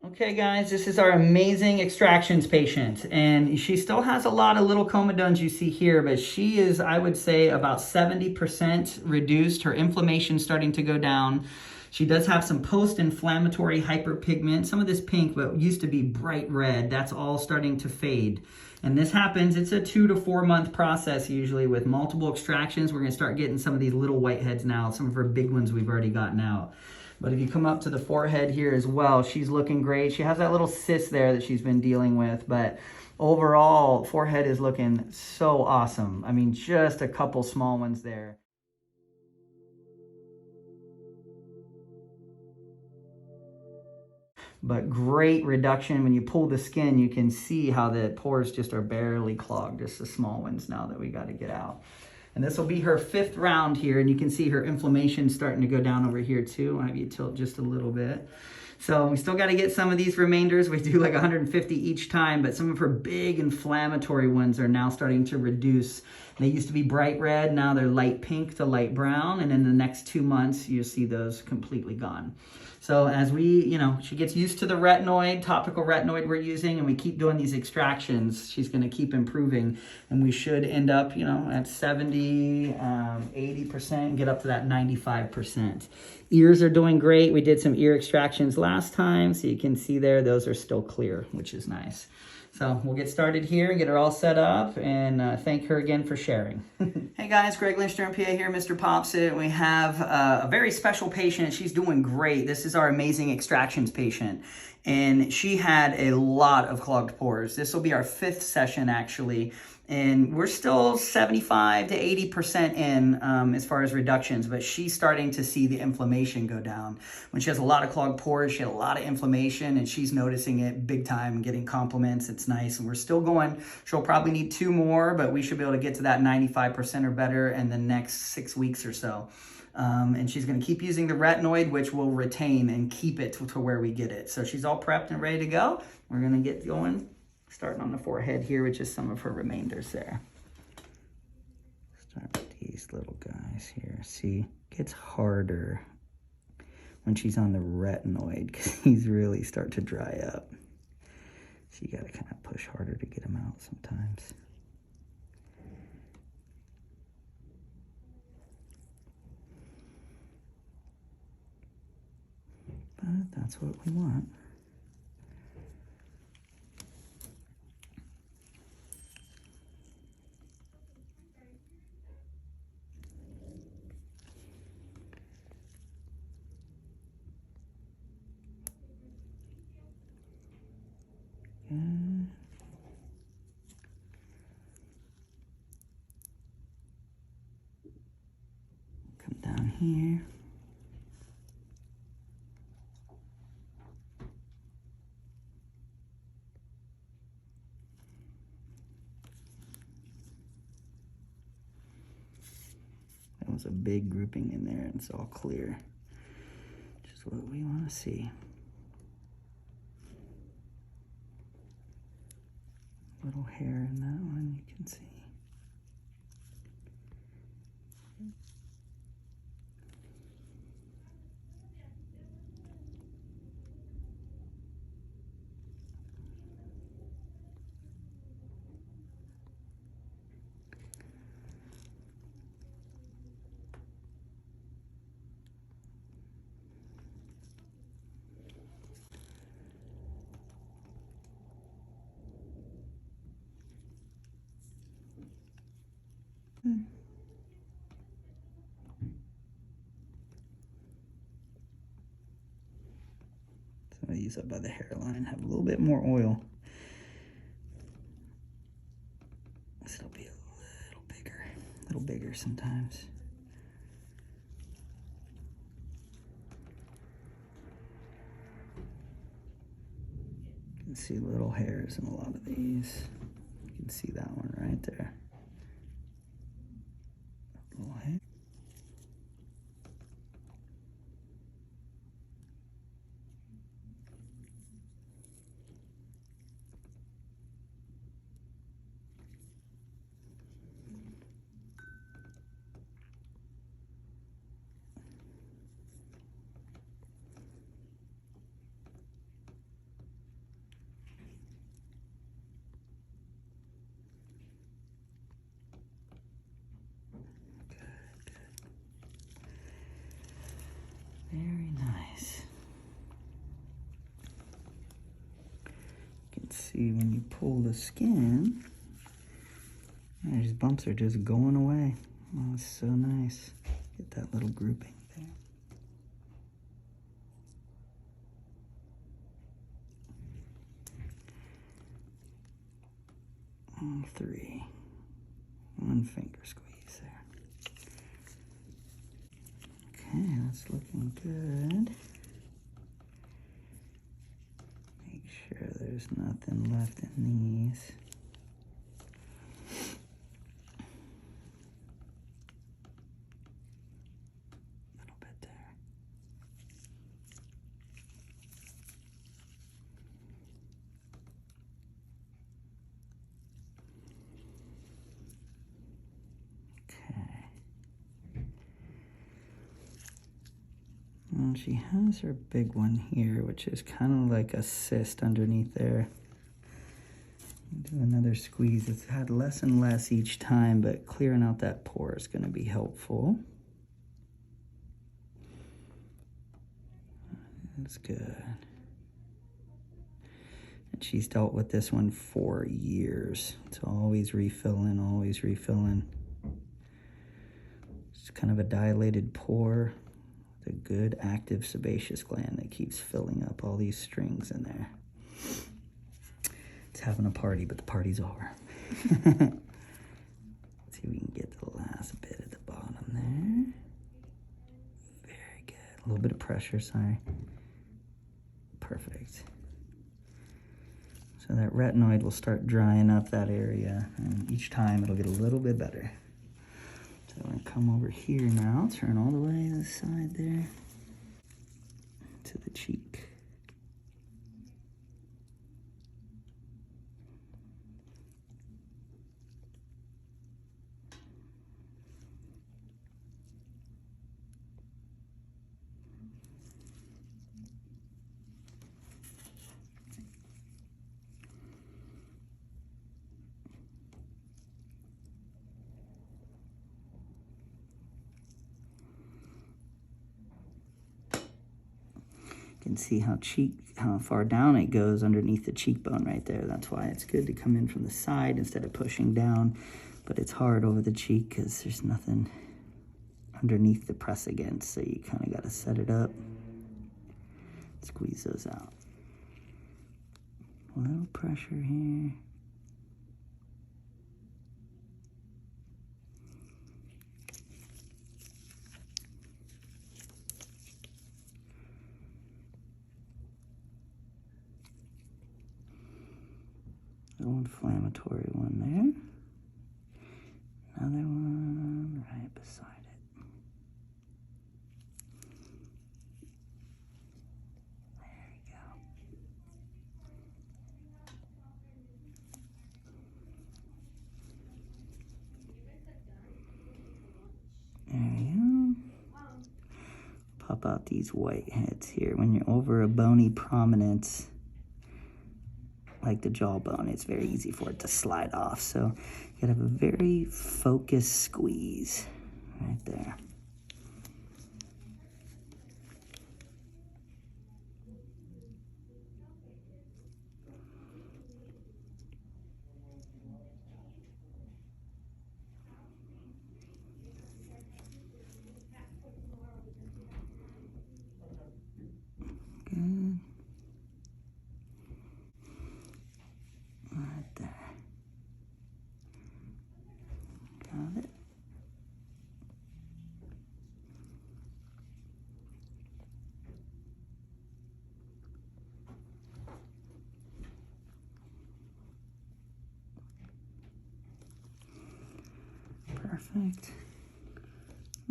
Okay guys, this is our amazing extractions patient, and she still has a lot of little comedones you see here, but she is, I would say, about 70% reduced. Her inflammation starting to go down. She does have some post-inflammatory hyperpigment. Some of this pink, but used to be bright red, that's all starting to fade. And this happens, it's a 2 to 4 month process usually with multiple extractions. We're gonna start getting some of these little whiteheads now. Some of her big ones we've already gotten out. But if you come up to the forehead here as well, she's looking great. She has that little cyst there that she's been dealing with, but overall, forehead is looking so awesome. I mean, just a couple small ones there. But great reduction. When you pull the skin, you can see how the pores just are barely clogged, just the small ones now that we got to get out. And this will be her 5th round here, and you can see her inflammation starting to go down over here too. I'll have you tilt just a little bit. So we still got to get some of these remainders. We do like 150 each time, but some of her big inflammatory ones are now starting to reduce. They used to be bright red, now they're light pink to light brown, and in the next 2 months, you'll see those completely gone. So as we, she gets used to the retinoid, topical retinoid we're using, and we keep doing these extractions, she's going to keep improving, and we should end up, at 70, 80%, get up to that 95%. Ears are doing great. We did some ear extractions last time, so you can see there, those are still clear, which is nice. So we'll get started here, get her all set up, and thank her again for sharing. Hey guys, Greg Lindstrom, PA here, MrPopZit. We have a very special patient. She's doing great. This is our amazing extractions patient. And she had a lot of clogged pores. This will be our 5th session actually. And we're still 75 to 80% in as far as reductions, but she's starting to see the inflammation go down. When she has a lot of clogged pores, she had a lot of inflammation, and she's noticing it big time, getting compliments. It's nice, and we're still going. She'll probably need 2 more, but we should be able to get to that 95% or better in the next 6 weeks or so. And she's going to keep using the retinoid, which will retain and keep it to where we get it. So she's all prepped and ready to go. We're going to get going. Starting on the forehead here with just some of her remainders there. Start with these little guys here. See, it gets harder when she's on the retinoid because these really start to dry up. So you got to kind of push harder to get them out sometimes. But that's what we want. Come down here. That was a big grouping in there, and it's all clear. Just what we want to see. Little hair in that one, you can see. Some of these up by the hairline have a little bit more oil. This will be a little bigger sometimes. You can see little hairs in a lot of these. You can see that one right there. Little hair. see when you pull the skin, these bumps are just going away. Oh, it's so nice. Get that little grouping there. And 3. 1 finger squeeze there. Okay, that's looking good. Make sure there's nothing left in these. A little bit there. And she has her big one here, which is kind of like a cyst underneath there. Do another squeeze. It's had less and less each time, but clearing out that pore is going to be helpful. That's good. And she's dealt with this one for years. It's always refilling, always refilling. It's kind of a dilated pore. A good active sebaceous gland that keeps filling up all these strings in there. It's having a party, but the party's over. Let's see if we can get the last bit at the bottom there. Very good. A little bit of pressure, sorry. Perfect. So that retinoid will start drying up that area, and each time it'll get a little bit better. So I'm going to come over here now, turn all the way to the side there, to the cheek. You can see how far down it goes underneath the cheekbone right there. That's why it's good to come in from the side instead of pushing down. But it's hard over the cheek because there's nothing underneath to press against. So you kind of got to set it up. Squeeze those out. A little pressure here. Little inflammatory one there. Another one right beside it. There you go. There you go. Pop out these whiteheads here. When you're over a bony prominence, like the jawbone, it's very easy for it to slide off. So you gotta have a very focused squeeze right there. Good. Right there. Got it. Perfect.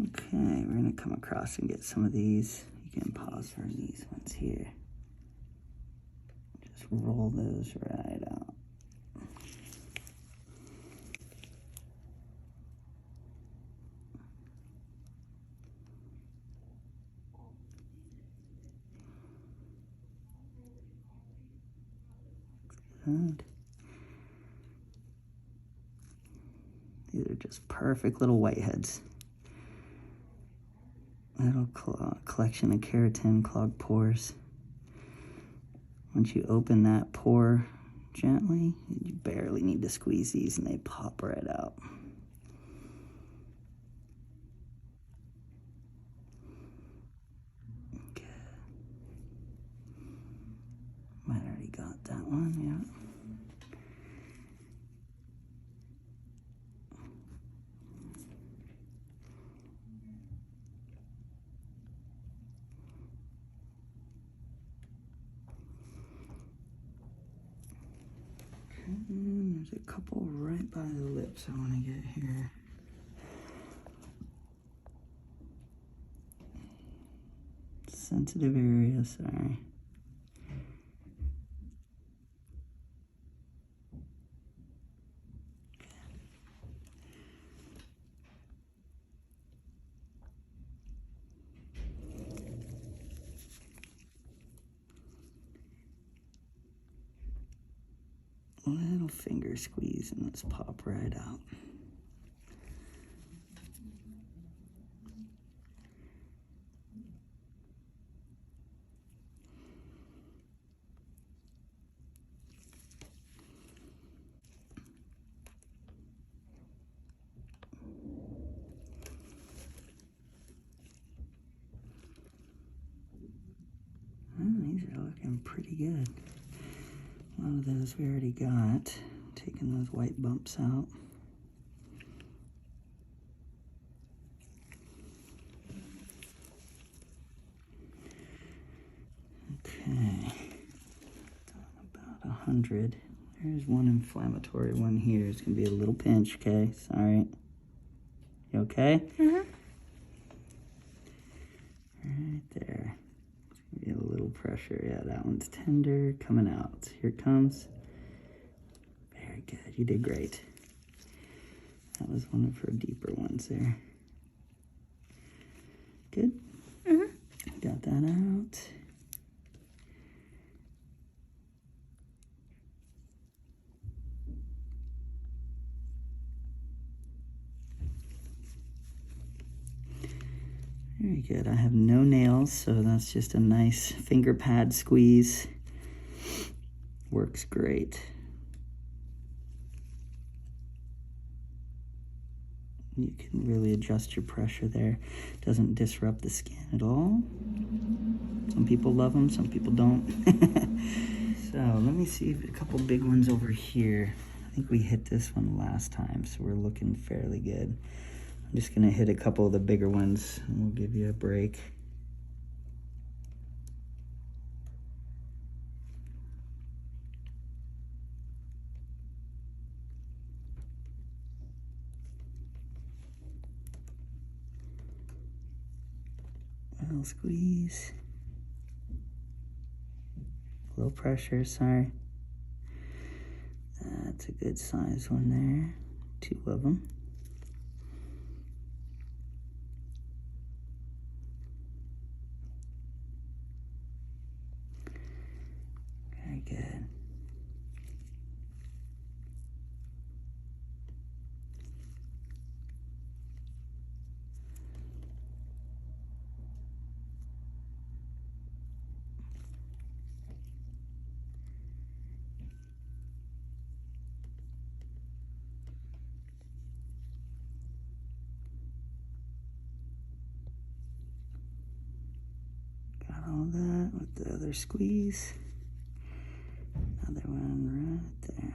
Okay, we're gonna come across and get some of these. You can pause for these ones here. Just roll those right out. Good. These are just perfect little whiteheads. Little collection of keratin, clogged pores. Once you open that pore, gently. You barely need to squeeze these and they pop right out. Okay. Might already got that one, yeah. And there's a couple right by the lips I want to get here. Sensitive area, sorry. A little finger squeeze and let's pop right out. These are looking pretty good. A lot of those we already got. Taking those white bumps out. Okay. About 100. There's one inflammatory one here. It's going to be a little pinch, okay? Sorry. You okay? Mm-hmm. Right there. It's going to be a little pressure. Yeah, that one's tender. Coming out. Here it comes. Very good. You did great. That was one of her deeper ones there. Good? Mm-hmm. Got that out. Very good. I have no nails, so that's just a nice finger pad squeeze. Works great. You can really adjust your pressure there. Doesn't disrupt the skin at all. Some people love them, some people don't. So let me see a couple big ones over here. I think we hit this one last time, so we're looking fairly good. I'm just gonna hit a couple of the bigger ones and we'll give you a break. A little squeeze. Low pressure, sorry. That's a good size one there. 2 of them. Very good. Got all that with the other squeeze. Another one right there.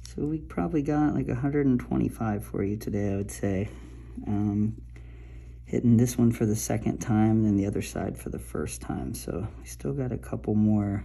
So we probably got like 125 for you today, I would say. Hitting this one for the second time, and then the other side for the first time. So we still got a couple more.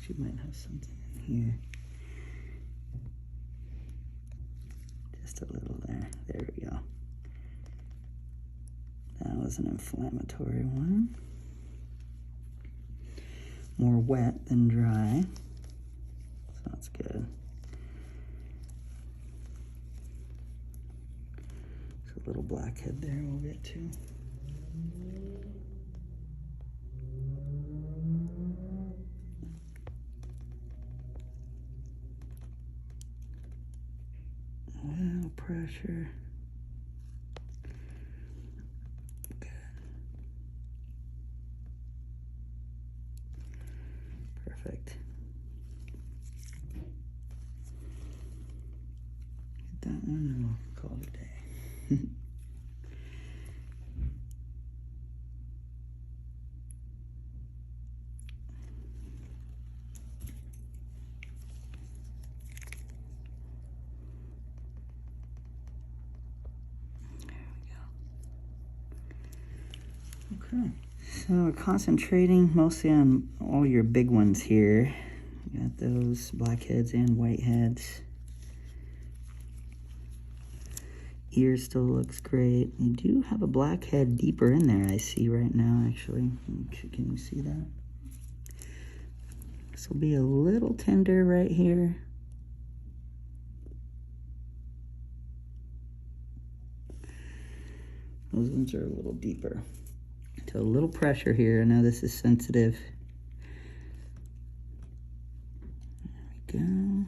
She might have something in here. Just a little there. There we go. That was an inflammatory one. More wet than dry. So that's good. There's a little blackhead there we'll get to. A little pressure. Good. Call it a day. Okay, so we're concentrating mostly on all your big ones here. You got those blackheads and whiteheads. Ear still looks great. You do have a blackhead deeper in there, I see right now, actually. Can you see that? This will be a little tender right here. Those ones are a little deeper. So a little pressure here. I know this is sensitive. There we go.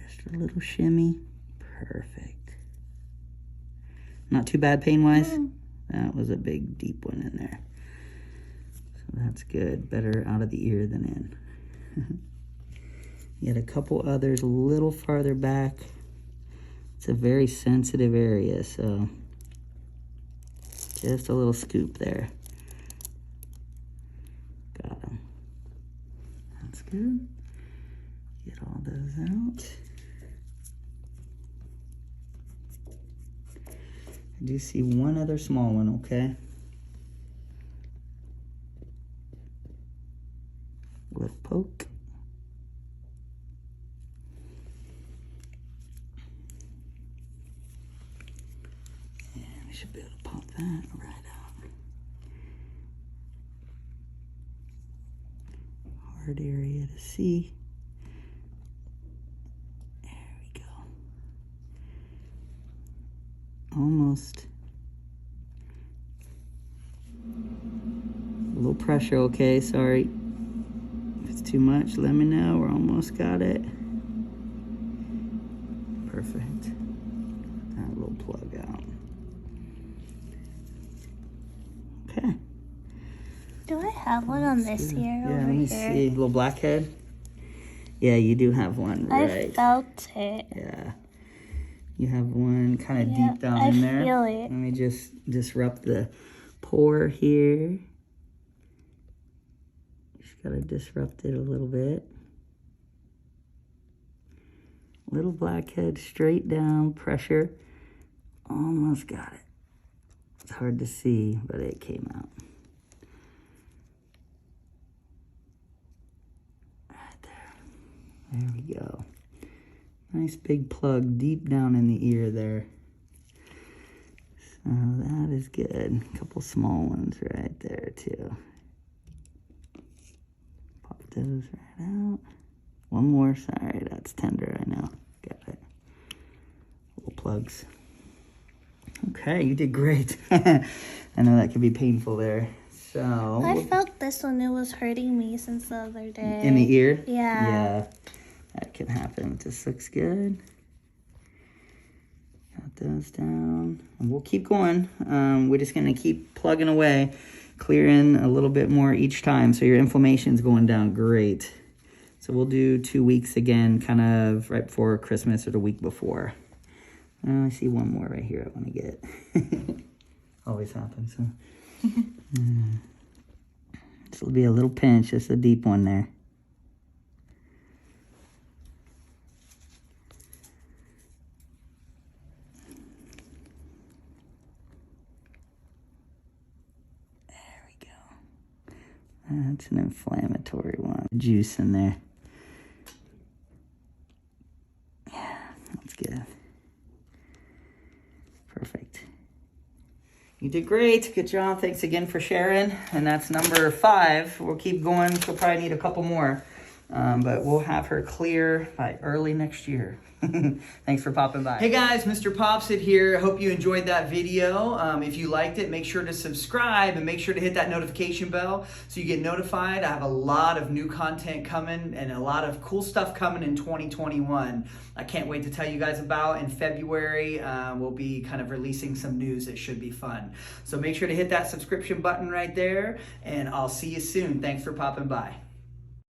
Just a little shimmy. Perfect. Not too bad pain-wise? That was a big, deep one in there. So that's good. Better out of the ear than in. You had a couple others a little farther back. It's a very sensitive area, so just a little scoop there. Got them. That's good. Get all those out. I do see one other small one, okay? A little poke. And we should be able to pop that right out. Hard area to see. Almost. A little pressure, okay? Sorry. If it's too much, let me know. We're almost got it. Perfect. That little plug out. Okay. Do I have one on this ear Yeah, over let me here? see. A little blackhead? Yeah, you do have one, right? I felt it. Yeah. You have one kind of deep down in there. I feel it. Let me just disrupt the pore here. Just gotta disrupt it a little bit. Little blackhead straight down, pressure. Almost got it. It's hard to see, but it came out. Right there. There we go. Nice big plug deep down in the ear there. So that is good. A couple small ones right there too. Pop those right out. One more, sorry, that's tender, I know. Got it. Little plugs. Okay, you did great. I know that can be painful there. So I felt this when it was hurting me since the other day. in the ear? Yeah. Yeah. That can happen. This looks good. Got those down. And we'll keep going. We're just going to keep plugging away, clearing a little bit more each time. So your inflammation's going down great. So we'll do 2 weeks again, kind of right before Christmas or the week before. I see one more right here I want to get. Always happens, huh? This will be a little pinch, just a deep one there. That's an inflammatory one. Juice in there. Yeah, that's good. Perfect. You did great. Good job. Thanks again for sharing. And that's number 5. We'll keep going. She'll probably need a couple more. But we'll have her clear by early next year. Thanks for popping by. Hey guys, MrPopZit here. Hope you enjoyed that video. If you liked it, make sure to subscribe and make sure to hit that notification bell so you get notified. I have a lot of new content coming and a lot of cool stuff coming in 2021. I can't wait to tell you guys about. In February, we'll be kind of releasing some news that should be fun. So make sure to hit that subscription button right there, and I'll see you soon. Thanks for popping by.